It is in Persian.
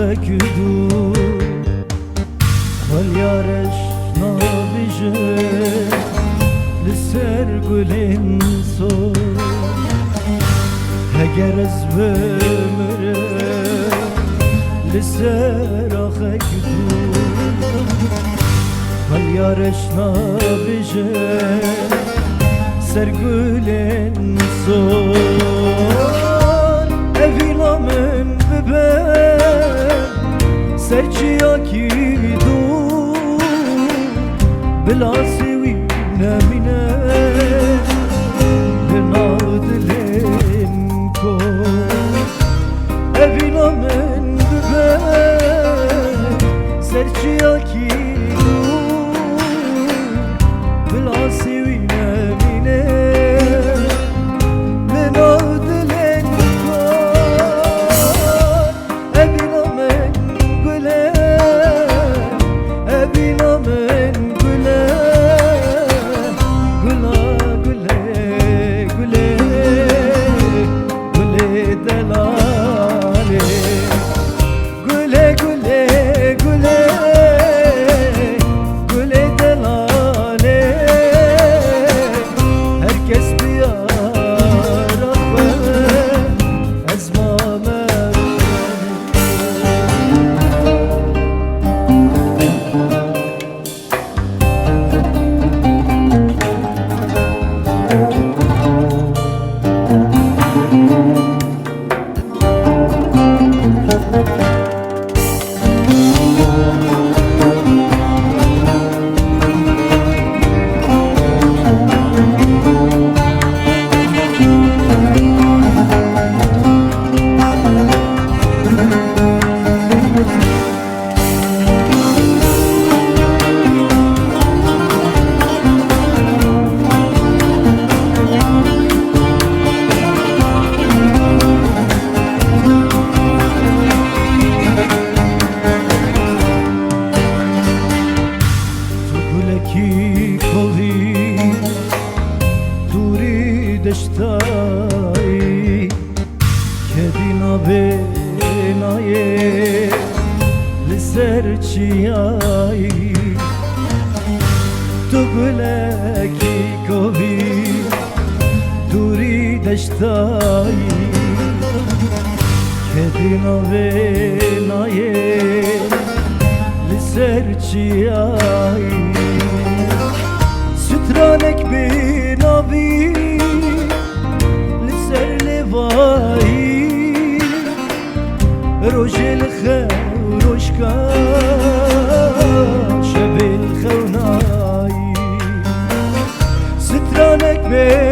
كدو واليارش نابجه لسر گلین سو هگر از بمره لسر آخه کدو واليارش نابجه سر گلین سو evila min bibe serçiya ki du bilasi wî nemîne li nav dilên ko evila min bibe serçiya ki du bilasi wî nemîne li nav dilên دشتایی که دینا بینایه لسر چیایی تو گلکی کوی دوری دشتایی که دینا بینایه لسر چیایی سترانک بیناوی روش الخير وشكا شبه الخوناي سترانك بين